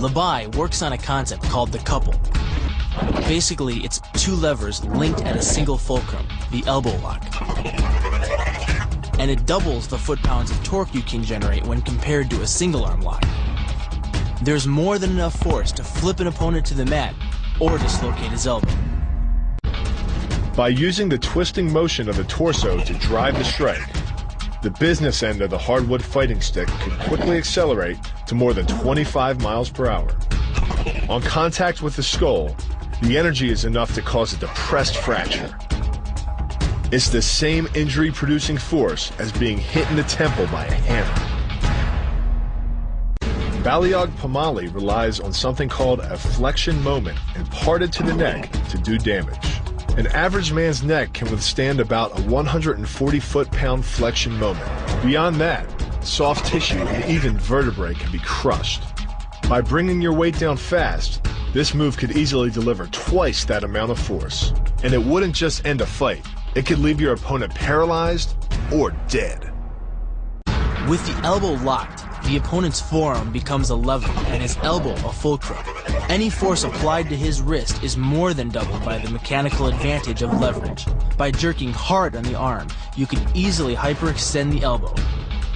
Labai works on a concept called the couple. Basically, it's two levers linked at a single fulcrum, the elbow lock. And it doubles the foot-pounds of torque you can generate when compared to a single-arm lock. There's more than enough force to flip an opponent to the mat or dislocate his elbow. By using the twisting motion of the torso to drive the strike, the business end of the hardwood fighting stick could quickly accelerate to more than 25 miles per hour. On contact with the skull, the energy is enough to cause a depressed fracture. It's the same injury-producing force as being hit in the temple by a hammer. Balayage Pamali relies on something called a flexion moment imparted to the neck to do damage. An average man's neck can withstand about a 140 foot-pound flexion moment. Beyond that, soft tissue and even vertebrae can be crushed. By bringing your weight down fast, this move could easily deliver twice that amount of force. And it wouldn't just end a fight, it could leave your opponent paralyzed or dead. With the elbow locked, the opponent's forearm becomes a lever and his elbow a fulcrum. Any force applied to his wrist is more than doubled by the mechanical advantage of leverage. By jerking hard on the arm, you can easily hyperextend the elbow.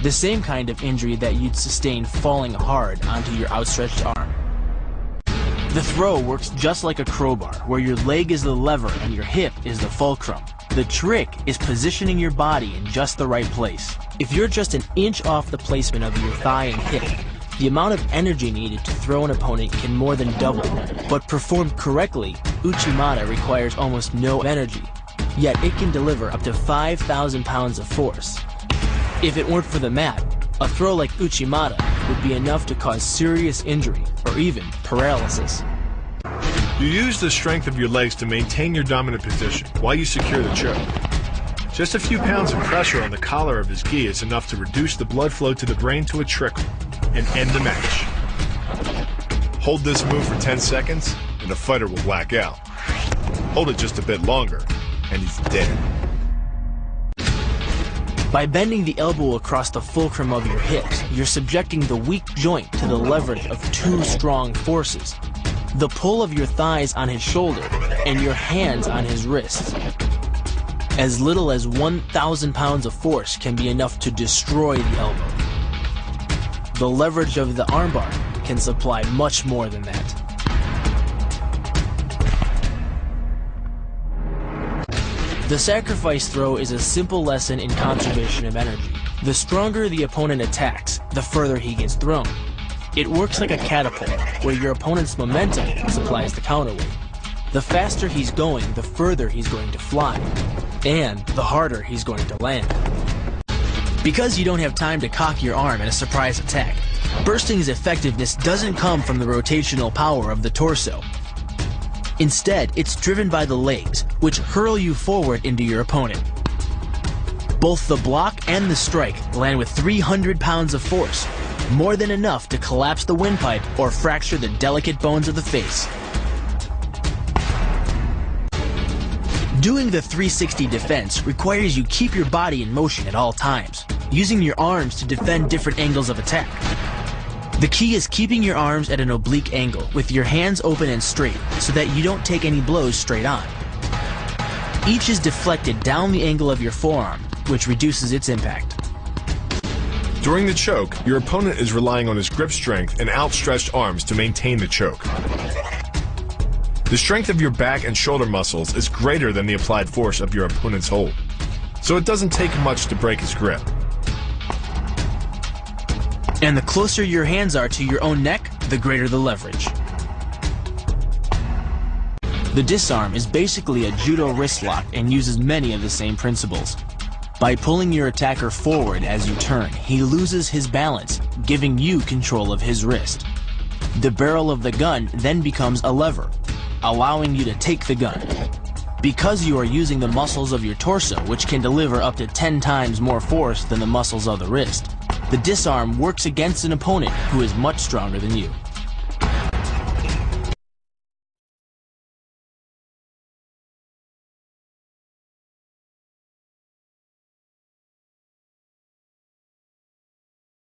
The same kind of injury that you'd sustain falling hard onto your outstretched arm. The throw works just like a crowbar, where your leg is the lever and your hip is the fulcrum. The trick is positioning your body in just the right place. If you're just an inch off the placement of your thigh and hip, the amount of energy needed to throw an opponent can more than double. But performed correctly, Uchimata requires almost no energy, yet it can deliver up to 5,000 pounds of force. If it weren't for the mat, a throw like Uchimata would be enough to cause serious injury or even paralysis. You use the strength of your legs to maintain your dominant position while you secure the choke. Just a few pounds of pressure on the collar of his gi is enough to reduce the blood flow to the brain to a trickle and end the match. Hold this move for 10 seconds and the fighter will black out. Hold it just a bit longer and he's dead. By bending the elbow across the fulcrum of your hips, you're subjecting the weak joint to the leverage of two strong forces. The pull of your thighs on his shoulder and your hands on his wrists. As little as 1,000 pounds of force can be enough to destroy the elbow. The leverage of the armbar can supply much more than that. The sacrifice throw is a simple lesson in conservation of energy. The stronger the opponent attacks, the further he gets thrown. It works like a catapult, where your opponent's momentum supplies the counterweight. The faster he's going, the further he's going to fly, and the harder he's going to land. Because you don't have time to cock your arm in a surprise attack, bursting's effectiveness doesn't come from the rotational power of the torso. Instead, it's driven by the legs, which hurl you forward into your opponent. Both the block and the strike land with 300 pounds of force, more than enough to collapse the windpipe or fracture the delicate bones of the face. Doing the 360 defense requires you keep your body in motion at all times, using your arms to defend different angles of attack. The key is keeping your arms at an oblique angle, with your hands open and straight, so that you don't take any blows straight on. Each is deflected down the angle of your forearm, which reduces its impact. During the choke, your opponent is relying on his grip strength and outstretched arms to maintain the choke. The strength of your back and shoulder muscles is greater than the applied force of your opponent's hold, so it doesn't take much to break his grip. And the closer your hands are to your own neck, the greater the leverage. The disarm is basically a judo wrist lock and uses many of the same principles. By pulling your attacker forward as you turn, he loses his balance, giving you control of his wrist. The barrel of the gun then becomes a lever, allowing you to take the gun. Because you are using the muscles of your torso, which can deliver up to 10 times more force than the muscles of the wrist, the disarm works against an opponent who is much stronger than you.